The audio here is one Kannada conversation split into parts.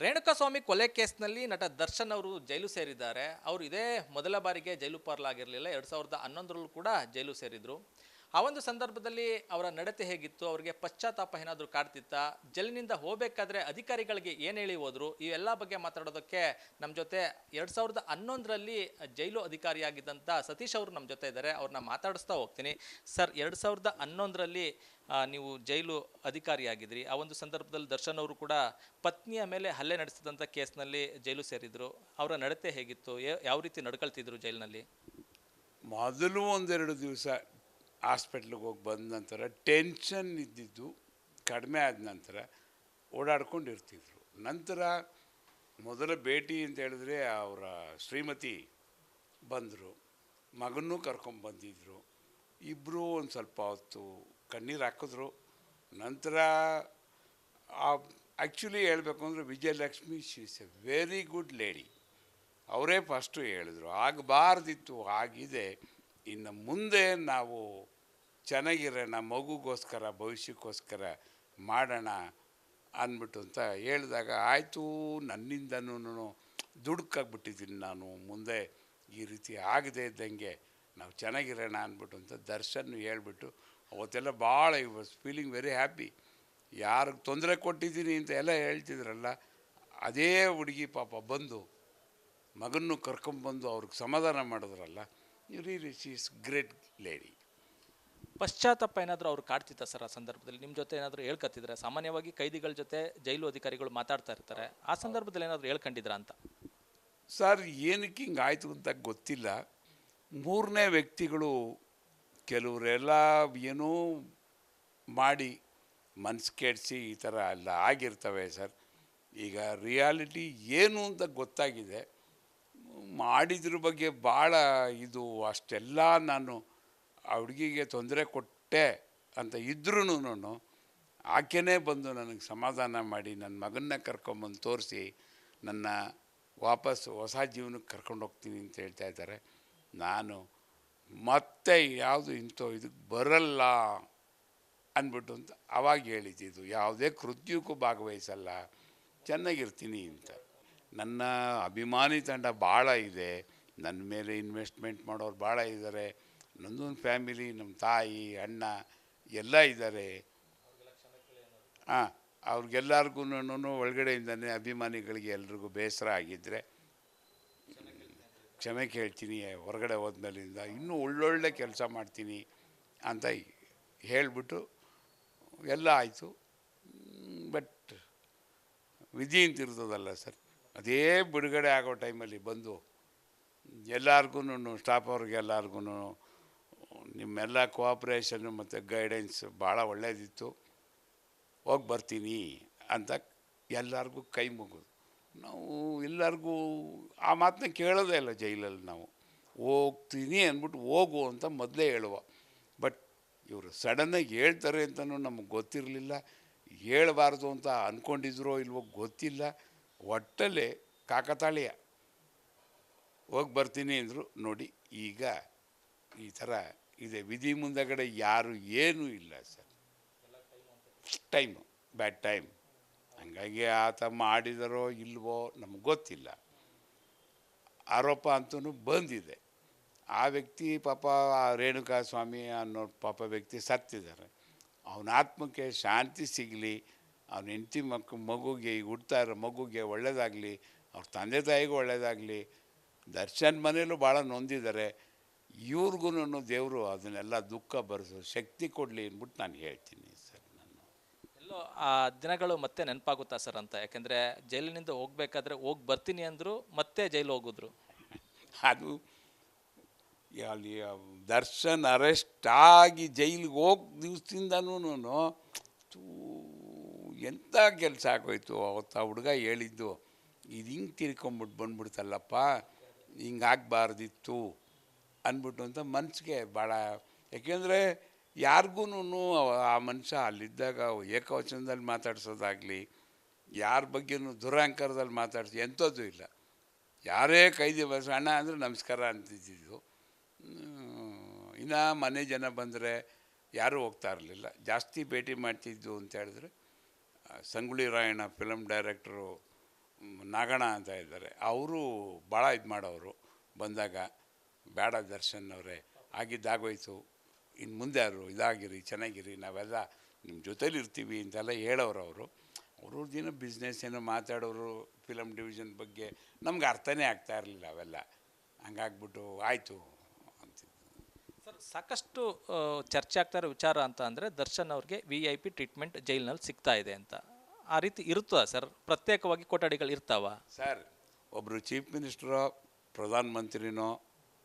ರೇಣುಕಾಸ್ವಾಮಿ ಕೊಲೆ ಕೇಸ್ನಲ್ಲಿ ನಟ ದರ್ಶನ್ ಅವರು ಜೈಲು ಸೇರಿದ್ದಾರೆ. ಅವರು ಇದೇ ಮೊದಲ ಬಾರಿಗೆ ಜೈಲು ಪಾಲಾಗಿರಲಿಲ್ಲ. 2011ರಲ್ಲೂ ಕೂಡ ಜೈಲು ಸೇರಿದ್ರು. ಆ ಒಂದು ಸಂದರ್ಭದಲ್ಲಿ ಅವರ ನಡತೆ ಹೇಗಿತ್ತು, ಅವರಿಗೆ ಪಶ್ಚಾತ್ತಾಪ ಏನಾದರೂ ಕಾಡ್ತಿತ್ತಾ, ಜೈಲಿನಿಂದ ಹೋಗಬೇಕಾದ್ರೆ ಅಧಿಕಾರಿಗಳಿಗೆ ಏನು ಹೇಳಿ ಹೋದ್ರು, ಈ ಎಲ್ಲ ಬಗ್ಗೆ ಮಾತಾಡೋದಕ್ಕೆ ನಮ್ಮ ಜೊತೆ 2011ರಲ್ಲಿ ಜೈಲು ಅಧಿಕಾರಿಯಾಗಿದ್ದಂಥ ಸತೀಶ್ ಅವರು ನಮ್ಮ ಜೊತೆ ಇದ್ದಾರೆ. ಅವ್ರನ್ನ ಮಾತಾಡಿಸ್ತಾ ಹೋಗ್ತೀನಿ. ಸರ್, 2011ರಲ್ಲಿ ನೀವು ಜೈಲು ಅಧಿಕಾರಿಯಾಗಿದ್ರಿ. ಆ ಒಂದು ಸಂದರ್ಭದಲ್ಲಿ ದರ್ಶನ್ ಅವರು ಕೂಡ ಪತ್ನಿಯ ಮೇಲೆ ಹಲ್ಲೆ ನಡೆಸಿದಂಥ ಕೇಸ್ನಲ್ಲಿ ಜೈಲು ಸೇರಿದ್ರು. ಅವರ ನಡತೆ ಹೇಗಿತ್ತು, ಯಾವ ರೀತಿ ನಡ್ಕೊಳ್ತಿದ್ರು ಜೈಲಿನಲ್ಲಿ? ಮೊದಲು ಒಂದೆರಡು ದಿವಸ ಹಾಸ್ಪಿಟ್ಲಿಗೆ ಹೋಗಿ ಬಂದ ನಂತರ ಟೆನ್ಷನ್ ಇದ್ದಿದ್ದು ಕಡಿಮೆ ಆದ ನಂತರ ಓಡಾಡ್ಕೊಂಡಿರ್ತಿದ್ರು. ನಂತರ ಮೊದಲ ಭೇಟಿ ಅಂತ ಹೇಳಿದ್ರೆ ಅವರ ಶ್ರೀಮತಿ ಬಂದರು, ಮಗನೂ ಕರ್ಕೊಂಬಂದಿದ್ರು. ಇಬ್ಬರು ಒಂದು ಸ್ವಲ್ಪ ಹೊತ್ತು ಕಣ್ಣೀರು ಹಾಕಿದ್ರು. ನಂತರ ಆ್ಯಕ್ಚುಲಿ ಹೇಳಬೇಕು ಅಂದರೆ Vijayalakshmi she is A very good lady. ಅವರೇ ಫಸ್ಟು ಹೇಳಿದ್ರು ಆಗಬಾರ್ದಿತ್ತು, ಆಗಿದೆ, ಇನ್ನು ಮುಂದೆ ನಾವು ಚೆನ್ನಾಗಿರೋಣ, ಮಗುಗೋಸ್ಕರ ಭವಿಷ್ಯಕ್ಕೋಸ್ಕರ ಮಾಡೋಣ ಅಂದ್ಬಿಟ್ಟು ಅಂತ ಹೇಳಿದಾಗ ಆಯಿತು. ನನ್ನಿಂದನೂ ದುಡುಕಾಗ್ಬಿಟ್ಟಿದ್ದೀನಿ ನಾನು, ಮುಂದೆ ಈ ರೀತಿ ಆಗದೆ ಇದ್ದಂಗೆ ನಾವು ಚೆನ್ನಾಗಿರೋಣ ಅಂದ್ಬಿಟ್ಟು ಅಂತ ದರ್ಶನ್ ಹೇಳ್ಬಿಟ್ಟು ಅವತ್ತೆಲ್ಲ ಭಾಳ I was feeling very happy. ಯಾರಿಗೆ ತೊಂದರೆ ಕೊಟ್ಟಿದ್ದೀನಿ ಅಂತ ಎಲ್ಲ ಹೇಳ್ತಿದ್ರಲ್ಲ, ಅದೇ ಹುಡುಗಿ ಪಾಪ ಬಂದು ಮಗನ್ನು ಕರ್ಕೊಂಬಂದು ಅವ್ರಿಗೆ ಸಮಾಧಾನ ಮಾಡಿದ್ರಲ್ಲ, really she is great lady. ಪಶ್ಚಾತ್ತಾಪ ಏನಾದರೂ ಅವ್ರು ಕಾಡ್ತಿತ್ತ ಸರ್ ಆ ಸಂದರ್ಭದಲ್ಲಿ? ನಿಮ್ಮ ಜೊತೆ ಏನಾದರೂ ಹೇಳ್ಕತ್ತಿದ್ರೆ? ಸಾಮಾನ್ಯವಾಗಿ ಕೈದಿಗಳ ಜೊತೆ ಜೈಲು ಅಧಿಕಾರಿಗಳು ಮಾತಾಡ್ತಾ ಇರ್ತಾರೆ, ಆ ಸಂದರ್ಭದಲ್ಲಿ ಏನಾದರೂ ಹೇಳ್ಕೊಂಡಿದ್ರ ಅಂತ? ಸರ್, ಏನಕ್ಕೆ ಹಿಂಗೆ ಆಯಿತು ಅಂತ ಗೊತ್ತಿಲ್ಲ. ಮೂರನೇ ವ್ಯಕ್ತಿಗಳು ಕೆಲವರೆಲ್ಲ ಏನೋ ಮಾಡಿ ಮನಸ್ಸು ಕೆಡಿಸಿ ಈ ಥರ ಎಲ್ಲ ಆಗಿರ್ತವೆ ಸರ್. ಈಗ ರಿಯಾಲಿಟಿ ಏನು ಅಂತ ಗೊತ್ತಾಗಿದೆ. ಮಾಡಿದ್ರ ಬಗ್ಗೆ ಭಾಳ ಇದು ಅಷ್ಟೆಲ್ಲ ನಾನು ಆ ಹುಡುಗಿಗೆ ತೊಂದರೆ ಕೊಟ್ಟೆ ಅಂತ ಇದ್ರೂ ಆಕೆನೇ ಬಂದು ನನಗೆ ಸಮಾಧಾನ ಮಾಡಿ ನನ್ನ ಮಗನ್ನ ಕರ್ಕೊಂಬಂದು ತೋರಿಸಿ ನನ್ನ ವಾಪಸ್ಸು ಹೊಸ ಜೀವನಕ್ಕೆ ಕರ್ಕೊಂಡು ಹೋಗ್ತೀನಿ ಅಂತ ಹೇಳ್ತಾ ಇದ್ದಾರೆ. ನಾನು ಮತ್ತೆ ಯಾವುದು ಇಂಥ ಇದಕ್ಕೆ ಬರಲ್ಲ ಅಂದ್ಬಿಟ್ಟು ಅಂತ ಅವಾಗ ಹೇಳಿದ್ದು, ಯಾವುದೇ ಕೃತ್ಯಕ್ಕೂ ಭಾಗವಹಿಸಲ್ಲ, ಚೆನ್ನಾಗಿರ್ತೀನಿ ಅಂತ. ನನ್ನ ಅಭಿಮಾನಿ ತಂಡ ಭಾಳ ಇದೆ, ನನ್ನ ಮೇಲೆ ಇನ್ವೆಸ್ಟ್ಮೆಂಟ್ ಮಾಡೋರು ಭಾಳ ಇದ್ದಾರೆ. ನನ್ನೊಂದು ಫ್ಯಾಮಿಲಿ, ನಮ್ಮ ತಾಯಿ ಅಣ್ಣ ಎಲ್ಲ ಇದ್ದಾರೆ. ಅವ್ರಿಗೆಲ್ಲರಿಗೂ ಒಳಗಡೆಯಿಂದನೇ ಅಭಿಮಾನಿಗಳಿಗೆ ಎಲ್ರಿಗೂ ಬೇಸರ ಆಗಿದ್ದರೆ ಕ್ಷಮೆ ಕೇಳ್ತೀನಿ, ಹೊರಗಡೆ ಹೋದ್ಮೇಲಿಂದ ಇನ್ನೂ ಒಳ್ಳೊಳ್ಳೆ ಕೆಲಸ ಮಾಡ್ತೀನಿ ಅಂತ ಹೇಳಿಬಿಟ್ಟು ಎಲ್ಲ ಆಯಿತು. ಬಟ್ ವಿಧಿ ಅಂತಿರ್ತದಲ್ಲ ಸರ್, ಅದೇ ಬಿಡುಗಡೆ ಆಗೋ ಟೈಮಲ್ಲಿ ಬಂದು ಎಲ್ಲರಿಗೂ, ಸ್ಟಾಫ್ ಅವ್ರಿಗೆಲ್ಲರಿಗೂ ನಿಮ್ಮೆಲ್ಲ ಕೋಆಪ್ರೇಷನ್ನು ಮತ್ತು ಗೈಡೆನ್ಸ್ ಭಾಳ ಒಳ್ಳೆಯದಿತ್ತು, ಹೋಗಿ ಬರ್ತೀನಿ ಅಂತ ಎಲ್ಲರಿಗೂ ಕೈ ಮುಗಿದು ನಾವು ಎಲ್ಲರಿಗೂ ಆ ಮಾತನ್ನ ಕೇಳೋದೇ ಇಲ್ಲ ಜೈಲಲ್ಲಿ. ನಾವು ಹೋಗ್ತೀನಿ ಅಂದ್ಬಿಟ್ಟು ಹೋಗು ಅಂತ ಮೊದಲೇ ಹೇಳುವ. ಬಟ್ ಇವರು ಸಡನ್ನಾಗಿ ಹೇಳ್ತಾರೆ ಅಂತಲೂ ನಮಗೆ ಗೊತ್ತಿರಲಿಲ್ಲ, ಹೇಳಬಾರ್ದು ಅಂತ ಅಂದ್ಕೊಂಡಿದ್ರೋ ಇಲ್ವೋ ಗೊತ್ತಿಲ್ಲ. ಒಟ್ಟಲ್ಲೇ ಕಾಕತಾಳೀಯ ಹೋಗಿ ಬರ್ತೀನಿ ಅಂದರು. ನೋಡಿ ಈಗ ಈ ಥರ ಇದೆ. ವಿಧಿ ಮುಂದಗಡೆ ಯಾರು ಏನೂ ಇಲ್ಲ ಸರ್. ಟೈಮು ಬ್ಯಾಡ್ ಟೈಮ್, ಹಾಗಾಗಿ ಆತ ಮಾಡಿದರೋ ಇಲ್ವೋ ನಮಗೆ ಗೊತ್ತಿಲ್ಲ. ಆರೋಪ ಅಂತೂ ಬಂದಿದೆ. ಆ ವ್ಯಕ್ತಿ ಪಾಪ ರೇಣುಕಾಸ್ವಾಮಿ ಅನ್ನೋ ಪಾಪ ವ್ಯಕ್ತಿ ಸತ್ತಿದ್ದಾರೆ. ಅವನ ಆತ್ಮಕ್ಕೆ ಶಾಂತಿ ಸಿಗಲಿ, ಅವನ ಹೆಂಡತಿ ಮಗುಗೆ, ಈಗ ಹುಡ್ತಾ ಇರೋ ಮಗುಗೆ ಒಳ್ಳೆಯದಾಗಲಿ, ಅವ್ರ ತಂದೆ ತಾಯಿಗೂ ಒಳ್ಳೆಯದಾಗಲಿ. ದರ್ಶನ್ ಮನೇಲೂ ಭಾಳ ನೊಂದಿದ್ದಾರೆ. ಇವ್ರಿಗೂ ದೇವರು ಅದನ್ನೆಲ್ಲ ದುಃಖ ಬರೆಸೋ ಶಕ್ತಿ ಕೊಡಲಿ ಅಂದ್ಬಿಟ್ಟು ನಾನು ಹೇಳ್ತೀನಿ ಸರ್. ನಾನು ಎಲ್ಲೋ ಆ ದಿನಗಳು ಮತ್ತೆ ನೆನಪಾಗುತ್ತಾ ಸರ್ ಅಂತ? ಯಾಕೆಂದರೆ ಜೈಲಿನಿಂದ ಹೋಗ್ಬೇಕಾದ್ರೆ ಹೋಗಿ ಬರ್ತೀನಿ ಅಂದರು, ಮತ್ತೆ ಜೈಲು ಹೋಗಿದ್ರು. ಅದು ಅಲ್ಲಿ ದರ್ಶನ್ ಅರೆಸ್ಟ್ ಆಗಿ ಜೈಲಿಗೆ ಹೋಗಿ ದಿವಸದಿಂದನೂ ಎಂಥ ಕೆಲಸ ಆಗೋಯ್ತು. ಅವತ್ತು ಆ ಹುಡುಗ ಹೇಳಿದ್ದು, ಇದು ಹಿಂಗೆ ತಿರ್ಕೊಂಬಿಟ್ಟು ಬಂದ್ಬಿಡ್ತಲ್ಲಪ್ಪ, ಹಿಂಗಾಗಬಾರ್ದಿತ್ತು ಅಂದ್ಬಿಟ್ಟು ಅಂತ ಮನಸ್ಸಿಗೆ ಭಾಳ. ಯಾಕೆಂದರೆ ಯಾರಿಗೂ ಆ ಮನುಷ್ಯ ಅಲ್ಲಿದ್ದಾಗ ಏಕವಚನದಲ್ಲಿ ಮಾತಾಡ್ಸೋದಾಗಲಿ, ಯಾರ ಬಗ್ಗೆನೂ ದುರಹಂಕಾರದಲ್ಲಿ ಮಾತಾಡ್ಸಿ ಎಂಥದ್ದು ಇಲ್ಲ. ಯಾರೇ ಕೈದಿ ಅಣ್ಣ ಅಂದರೆ ನಮಸ್ಕಾರ ಅಂತಿದ್ದು. ಇನ್ನು ಮನೆ ಜನ ಬಂದರೆ ಯಾರೂ ಹೋಗ್ತಾ ಇರಲಿಲ್ಲ. ಜಾಸ್ತಿ ಭೇಟಿ ಮಾಡ್ತಿದ್ದು ಅಂತ ಹೇಳಿದ್ರೆ ಸಂಗೊಳ್ಳಿ ರಾಯಣ್ಣ ಫಿಲಮ್ ಡೈರೆಕ್ಟ್ರು ನಾಗಣ ಅಂತ ಇದ್ದಾರೆ, ಅವರು ಭಾಳ ಇದು ಮಾಡೋರು. ಬಂದಾಗ ಬೇಡ ದರ್ಶನ್ ಅವರೇ, ಆಗಿದ್ದಾಗೋಯ್ತು, ಇನ್ನು ಮುಂದೆ ಅವರು ಇದಾಗಿರಿ, ಚೆನ್ನಾಗಿರಿ, ನಾವೆಲ್ಲ ನಿಮ್ಮ ಜೊತೇಲಿ ಇರ್ತೀವಿ ಅಂತೆಲ್ಲ ಹೇಳೋರು ಅವರು. ಅವ್ರದ್ದೇನೋ ಬಿಸ್ನೆಸ್ ಏನೋ ಮಾತಾಡೋರು ಫಿಲಮ್ ಡಿವಿಷನ್ ಬಗ್ಗೆ, ನಮ್ಗೆ ಅರ್ಥನೇ ಆಗ್ತಾ ಇರಲಿಲ್ಲ ಅವೆಲ್ಲ. ಹಂಗಾಗ್ಬಿಟ್ಟು ಆಯಿತು ಅಂತಿದ್ದು. ಸರ್, ಸಾಕಷ್ಟು ಚರ್ಚೆ ಆಗ್ತಾ ಇರೋ ವಿಚಾರ ಅಂತ ಅಂದರೆ ದರ್ಶನ್ ಅವ್ರಿಗೆ VIP ಟ್ರೀಟ್ಮೆಂಟ್ ಜೈಲಿನಲ್ಲಿ ಸಿಗ್ತಾ ಇದೆ ಅಂತ. ಆ ರೀತಿ ಇರುತ್ತಾ ಸರ್? ಪ್ರತ್ಯೇಕವಾಗಿ ಕೊಠಡಿಗಳು ಇರ್ತಾವ? ಸರ್, ಒಬ್ಬರು ಚೀಫ್ ಮಿನಿಸ್ಟ್ರೋ, ಪ್ರಧಾನ ಮಂತ್ರಿನೋ,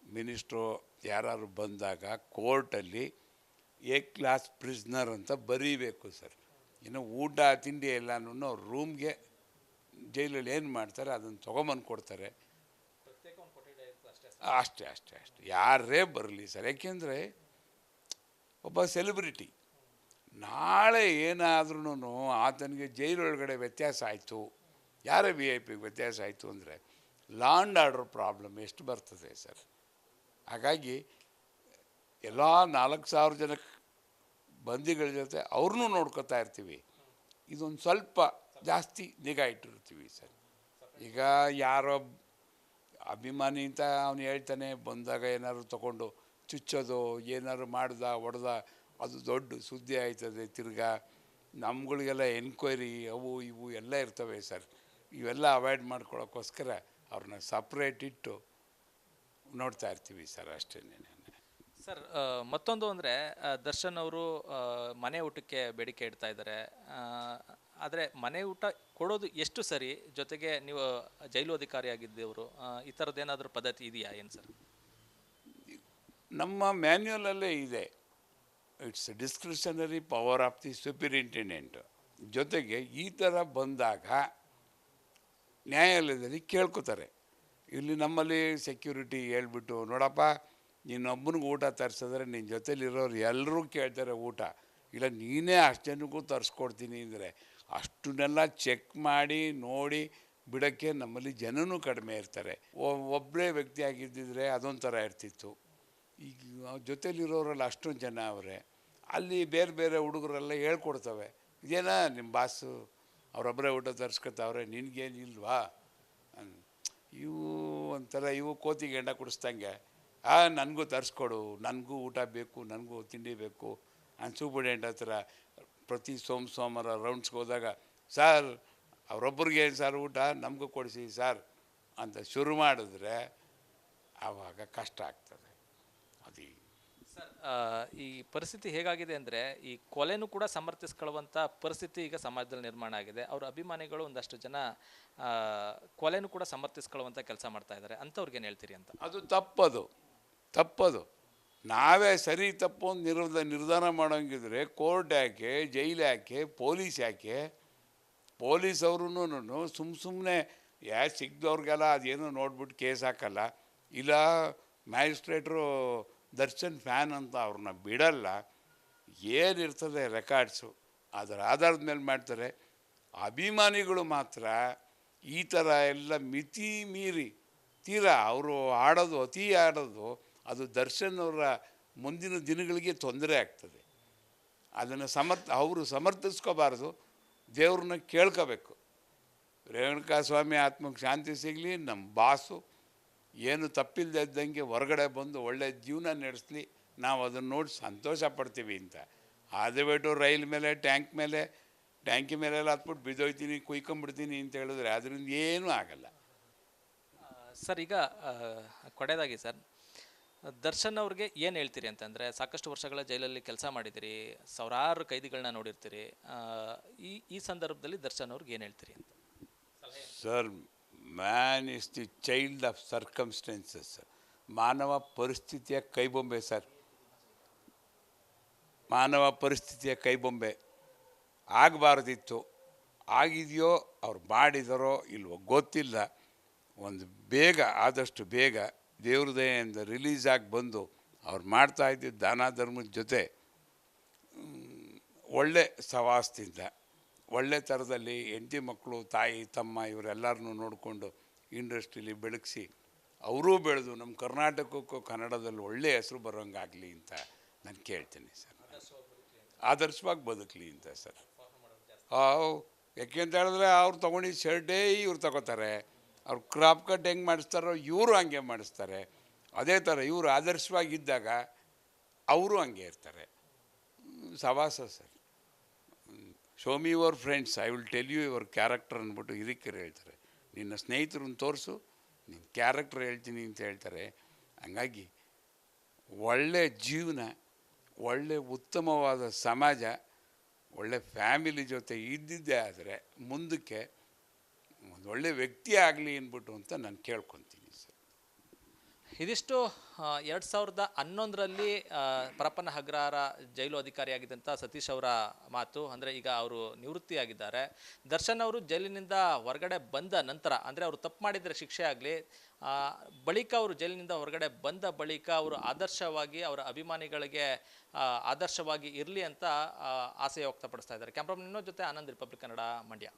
ಮಿನಿಸ್ಟ್ರೋ ಯಾರು ಬಂದಾಗ ಕೋರ್ಟಲ್ಲಿ ಕ್ಲಾಸ್ ಪ್ರಿಸ್ನರ್ ಅಂತ ಬರೀಬೇಕು ಸರ್. ಇನ್ನು ಊಟ ತಿಂಡಿ ಎಲ್ಲನೂ ರೂಮ್ಗೆ ಜೈಲಲ್ಲಿ ಏನು ಮಾಡ್ತಾರೆ ಅದನ್ನು ತೊಗೊಂಬಂದು ಕೊಡ್ತಾರೆ. ಅಷ್ಟೇ ಅಷ್ಟೇ ಅಷ್ಟೇ, ಯಾರೇ ಬರಲಿ ಸರ್. ಯಾಕೆಂದರೆ ಒಬ್ಬ ಸೆಲೆಬ್ರಿಟಿ ನಾಳೆ ಏನಾದ್ರೂ ಆತನಿಗೆ ಜೈಲೊಳಗಡೆ ವ್ಯತ್ಯಾಸ ಆಯಿತು, ಯಾರೇ VIP ವ್ಯತ್ಯಾಸ ಆಯಿತು ಅಂದರೆ ಲಾ ಆ್ಯಂಡ್ ಆರ್ಡರ್ ಪ್ರಾಬ್ಲಮ್ ಎಷ್ಟು ಬರ್ತದೆ ಸರ್. ಹಾಗಾಗಿ ಎಲ್ಲ 4,000 ಜನ ಬಂದಿಗಳ ಜೊತೆ ಅವ್ರನ್ನೂ ನೋಡ್ಕೊತಾ ಇರ್ತೀವಿ. ಇದೊಂದು ಸ್ವಲ್ಪ ಜಾಸ್ತಿ ನಿಗಾ ಇಟ್ಟಿರ್ತೀವಿ ಸರ್. ಈಗ ಯಾರೋ ಅಭಿಮಾನಿ ಅಂತ ಅವನು ಹೇಳ್ತಾನೆ, ಬಂದಾಗ ಏನಾದ್ರು ತೊಗೊಂಡು ಚುಚ್ಚೋದು, ಏನಾದ್ರು ಮಾಡ್ದ ಹೊಡೆದ, ಅದು ದೊಡ್ಡ ಸುದ್ದಿ ಆಯ್ತದೆ. ತಿರ್ಗಾ ನಮ್ಗಳಿಗೆಲ್ಲ ಎನ್ಕ್ವೈರಿ ಅವು ಇವು ಎಲ್ಲ ಇರ್ತವೆ ಸರ್. ಇವೆಲ್ಲ ಅವಾಯ್ಡ್ ಮಾಡ್ಕೊಳ್ಳೋಕ್ಕೋಸ್ಕರ ಅವ್ರನ್ನ ಸಪ್ರೇಟ್ ಇಟ್ಟು ನೋಡ್ತಾ ಇರ್ತೀವಿ ಸರ್, ಅಷ್ಟೇ. ಸರ್, ಮತ್ತೊಂದು ಅಂದರೆ ದರ್ಶನ್ ಅವರು ಮನೆ ಊಟಕ್ಕೆ ಬೇಡಿಕೆ ಇಡ್ತಾ ಇದ್ದಾರೆ. ಆದರೆ ಮನೆ ಊಟ ಕೊಡೋದು ಎಷ್ಟು ಸರಿ? ಜೊತೆಗೆ ನೀವು ಜೈಲು ಅಧಿಕಾರಿಯಾಗಿದ್ದವರು, ಈ ಥರದ್ದೇನಾದರೂ ಪದ್ಧತಿ ಇದೆಯಾ ಏನು ಸರ್? ನಮ್ಮ ಮ್ಯಾನ್ಯುಯಲಲ್ಲೇ ಇದೆ, it's discretionary power of the superintendent. ಜೊತೆಗೆ ಈ ಥರ ಬಂದಾಗ ನ್ಯಾಯಾಲಯದಲ್ಲಿ ಕೇಳ್ಕೊತಾರೆ. ಇಲ್ಲಿ ನಮ್ಮಲ್ಲಿ ಸೆಕ್ಯೂರಿಟಿ ಹೇಳ್ಬಿಟ್ಟು, ನೋಡಪ್ಪ ನೀನೊಬ್ಬನಿಗೆ ಊಟ ತರಿಸಿದ್ರೆ ನಿನ್ನ ಜೊತೇಲಿರೋರು ಎಲ್ಲರೂ ಕೇಳ್ತಾರೆ ಊಟ, ಇಲ್ಲ ನೀನೇ ಅಷ್ಟು ಜನಕ್ಕೂ ತರಿಸ್ಕೊಡ್ತೀನಿ ಅಂದರೆ ಅಷ್ಟನ್ನೆಲ್ಲ ಚೆಕ್ ಮಾಡಿ ನೋಡಿ ಬಿಡೋಕ್ಕೆ ನಮ್ಮಲ್ಲಿ ಜನನೂ ಕಡಿಮೆ ಇರ್ತಾರೆ. ಒಬ್ಬರೇ ವ್ಯಕ್ತಿ ಆಗಿದ್ದಿದ್ರೆ ಅದೊಂಥರ ಇರ್ತಿತ್ತು. ಈಗ ಜೊತೇಲಿರೋರೆಲ್ಲ ಅಷ್ಟೊಂದು ಜನ ಅವರೇ, ಅಲ್ಲಿ ಬೇರೆ ಬೇರೆ ಹುಡುಗರೆಲ್ಲ ಹೇಳ್ಕೊಡ್ತವೆ, ಇದೇನ ನಿಮ್ಮ ಬಾಸು ಅವರೊಬ್ಬರೇ ಊಟ ತರಿಸ್ಕೊತಾವ್ರೆ, ನಿನಗೇನಿಲ್ವಾ? ಇವು ಒಂಥರ ಇವು ಕೋತಿಗೆ ಎಂಡ ಕುಡಿಸ್ದಂಗೆ, ನನಗೂ ತರಿಸ್ಕೊಡು, ನನಗೂ ಊಟ ಬೇಕು, ನನಗೂ ತಿಂಡಿ ಬೇಕು. ಸೂಪರ್ಡೆಂಟ್ ಹತ್ರ ಪ್ರತಿ ಸೋಮವಾರ ರೌಂಡ್ಸ್ಗೆ ಹೋದಾಗ, ಸರ್ ಅವರೊಬ್ಬರಿಗೆ ಸರ್ ಊಟ ನಮಗೂ ಕೊಡಿಸಿ ಸರ್ ಅಂತ ಶುರು ಮಾಡಿದ್ರೆ ಆವಾಗ ಕಷ್ಟ ಆಗ್ತದೆ. ಅದು ಸರ್, ಈ ಪರಿಸ್ಥಿತಿ ಹೇಗಾಗಿದೆ ಅಂದರೆ ಈ ಕೊಲೆನೂ ಕೂಡ ಸಮರ್ಥಿಸ್ಕೊಳ್ಳುವಂಥ ಪರಿಸ್ಥಿತಿ ಈಗ ಸಮಾಜದಲ್ಲಿ ನಿರ್ಮಾಣ ಆಗಿದೆ. ಅವರ ಅಭಿಮಾನಿಗಳು ಒಂದಷ್ಟು ಜನ ಕೊಲೆನೂ ಕೂಡ ಸಮರ್ಥಿಸ್ಕೊಳ್ಳುವಂಥ ಕೆಲಸ ಮಾಡ್ತಾ ಇದ್ದಾರೆ. ಅಂಥವ್ರಿಗೇನು ಹೇಳ್ತೀರಿ ಅಂತ? ಅದು ತಪ್ಪದು. ನಾವೇ ಸರಿ ತಪ್ಪು ಅಂತ ನಿರ್ಧಾರ ಮಾಡೋಂಗಿದ್ರೆ ಕೋರ್ಟ್ ಯಾಕೆ, ಜೈಲು ಯಾಕೆ, ಪೊಲೀಸ್ ಯಾಕೆ? ಪೊಲೀಸವ್ರೂ ಸುಮ್ಮನೆ ಸಿಗ್ದವ್ರಿಗೆಲ್ಲ ಅದೇನು ನೋಡ್ಬಿಟ್ಟು ಕೇಸ್ ಹಾಕಲ್ಲ, ಇಲ್ಲ ಮ್ಯಾಜಿಸ್ಟ್ರೇಟ್ರು ದರ್ಶನ್ ಫ್ಯಾನ್ ಅಂತ ಅವ್ರನ್ನ ಬಿಡಲ್ಲ. ಏನಿರ್ತದೆ ರೆಕಾರ್ಡ್ಸು ಅದರ ಆಧಾರದ ಮೇಲೆ ಮಾಡ್ತಾರೆ. ಅಭಿಮಾನಿಗಳು ಮಾತ್ರ ಈ ಥರ ಎಲ್ಲ ಮಿತಿ ಮೀರಿ ತೀರಾ ಅವರು ಅತಿ ಆಡೋದು ಅದು ದರ್ಶನ್ ಅವರ ಮುಂದಿನ ದಿನಗಳಿಗೆ ತೊಂದರೆ ಆಗ್ತದೆ. ಅದನ್ನು ಅವರು ಸಮರ್ಥಿಸ್ಕೋಬಾರ್ದು, ದೇವ್ರನ್ನ ಕೇಳ್ಕೋಬೇಕು. ರೇಣುಕಾ ಸ್ವಾಮಿ ಆತ್ಮಕ್ಕೆ ಶಾಂತಿ ಸಿಗಲಿ, ನಮ್ಮ ಬಾಸು ಏನು ತಪ್ಪಿಲ್ಲದೆ ಇದ್ದಂಗೆ ಹೊರಗಡೆ ಬಂದು ಒಳ್ಳೆಯ ಜೀವನ ನಡೆಸಲಿ, ನಾವು ಅದನ್ನು ನೋಡಿ ಸಂತೋಷ ಪಡ್ತೀವಿ ಅಂತ. ಆದಬಿಟ್ಟು ರೈಲ್ ಮೇಲೆ ಟ್ಯಾಂಕಿ ಮೇಲೆಲ್ಲ ಹತ್ಬಿಟ್ಟು ಬಿದ್ದೋಯ್ತೀನಿ, ಕುಯ್ಕೊಂಬಿಡ್ತೀನಿ ಅಂತ ಹೇಳಿದ್ರೆ ಅದರಿಂದ ಏನೂ ಆಗಲ್ಲ ಸರ್. ಈಗ ಕೊನೆಯದಾಗಿ ಸರ್, ದರ್ಶನ್ ಅವ್ರಿಗೆ ಏನು ಹೇಳ್ತೀರಿ ಅಂತಂದರೆ, ಸಾಕಷ್ಟು ವರ್ಷಗಳ ಜೈಲಲ್ಲಿ ಕೆಲಸ ಮಾಡಿದಿರಿ, ಸಾವಿರಾರು ಕೈದಿಗಳನ್ನ ನೋಡಿರ್ತೀರಿ, ಈ ಸಂದರ್ಭದಲ್ಲಿ ದರ್ಶನ್ ಅವ್ರಿಗೆ ಏನು ಹೇಳ್ತೀರಿ ಅಂತ? Sir, man is the child of circumstances. ಮಾನವ ಪರಿಸ್ಥಿತಿಯ ಕೈಬೊಂಬೆ ಸರ್, ಮಾನವ ಪರಿಸ್ಥಿತಿಯ ಕೈಬೊಂಬೆ. ಆಗಬಾರ್ದಿತ್ತು, ಆಗಿದೆಯೋ ಅವ್ರು ಮಾಡಿದಾರೋ ಇಲ್ವೋ ಗೊತ್ತಿಲ್ಲ. ಆದಷ್ಟು ಬೇಗ ದೇವ್ರ ದಯೆಯಿಂದ ರಿಲೀಸ್ ಆಗಿ ಬಂದು ಅವ್ರು ಮಾಡ್ತಾಯಿದ್ದ ದಾನ ಧರ್ಮದ ಜೊತೆ ಒಳ್ಳೆ ಸವಾಸದಿಂದ ಒಳ್ಳೆ ಥರದಲ್ಲಿ ಹೆಂಡತಿ ಮಕ್ಕಳು ತಾಯಿ ತಮ್ಮ ಇವರೆಲ್ಲರನ್ನೂ ನೋಡಿಕೊಂಡು ಇಂಡಸ್ಟ್ರೀಲಿ ಬೆಳಗಿಸಿ ಅವರೂ ಬೆಳೆದು ನಮ್ಮ ಕರ್ನಾಟಕಕ್ಕೂ ಕನ್ನಡದಲ್ಲಿ ಒಳ್ಳೆ ಹೆಸರು ಬರೋಂಗಾಗಲಿ ಅಂತ ನಾನು ಕೇಳ್ತೀನಿ ಸರ್. ಆದರ್ಶವಾಗಿ ಬದುಕಲಿ ಅಂತ ಸರ್. ಯಾಕೆ ಅಂತ ಹೇಳಿದ್ರೆ ಅವ್ರು ತೊಗೊಂಡಿದ್ದು ಶರ್ಟೇ ಇವ್ರು ತಗೋತಾರೆ, ಅವ್ರು ಕ್ರಾಪ್ ಕಟ್ ಹೆಂಗೆ ಮಾಡಿಸ್ತಾರೋ ಇವರು ಹಂಗೆ ಮಾಡಿಸ್ತಾರೆ. ಅದೇ ಥರ ಇವರು ಆದರ್ಶವಾಗಿದ್ದಾಗ ಅವರು ಹಂಗೆ ಇರ್ತಾರೆ. ಸವಾಸ sir. Show me your friends, I will tell you your character ಅಂದ್ಬಿಟ್ಟು ಹಿರಿಕರು ಹೇಳ್ತಾರೆ. ನಿನ್ನ ಸ್ನೇಹಿತರನ್ನ ತೋರಿಸು, ನಿನ್ನ ಕ್ಯಾರೆಕ್ಟರ್ ಹೇಳ್ತೀನಿ ಅಂತ ಹೇಳ್ತಾರೆ. ಹಂಗಾಗಿ ಒಳ್ಳೆ ಜೀವನ, ಒಳ್ಳೆ ಉತ್ತಮವಾದ ಸಮಾಜ, ಒಳ್ಳೆ ಫ್ಯಾಮಿಲಿ ಜೊತೆ ಇದ್ದಿದ್ದೇ ಆದರೆ ಮುಂದಕ್ಕೆ ಒಂದು ಒಳ್ಳೆ ವ್ಯಕ್ತಿ ಆಗಲಿ ಅಂದ್ಬಿಟ್ಟು ಅಂತ ನಾನು ಕೇಳ್ಕೊತೀನಿ ಸರ್. ಇದಿಷ್ಟು 2011ರಲ್ಲಿ ಪರಪ್ಪನ ಅಗ್ರಹಾರ ಜೈಲು ಅಧಿಕಾರಿಯಾಗಿದ್ದಂಥ ಸತೀಶ್ ಅವರ ಮಾತು. ಅಂದರೆ ಈಗ ಅವರು ನಿವೃತ್ತಿಯಾಗಿದ್ದಾರೆ. ದರ್ಶನ್ ಅವರು ಜೈಲಿನಿಂದ ಹೊರಗಡೆ ಬಂದ ನಂತರ, ಅಂದರೆ ಅವರು ತಪ್ಪು ಮಾಡಿದರೆ ಶಿಕ್ಷೆ ಆಗಲಿ, ಬಳಿಕ ಅವರು ಜೈಲಿನಿಂದ ಹೊರಗಡೆ ಬಂದ ಬಳಿಕ ಅವರು ಆದರ್ಶವಾಗಿ ಅವರ ಅಭಿಮಾನಿಗಳಿಗೆ ಆದರ್ಶವಾಗಿ ಇರಲಿ ಅಂತ ಆಸೆ ವ್ಯಕ್ತಪಡಿಸ್ತಾ ಇದ್ದಾರೆ. ಕ್ಯಾಮ್ರಾಮನ್ ಜೊತೆ ಆನಂದ್, ರಿಪಬ್ಲಿಕ್ ಕನ್ನಡ, ಮಂಡ್ಯ.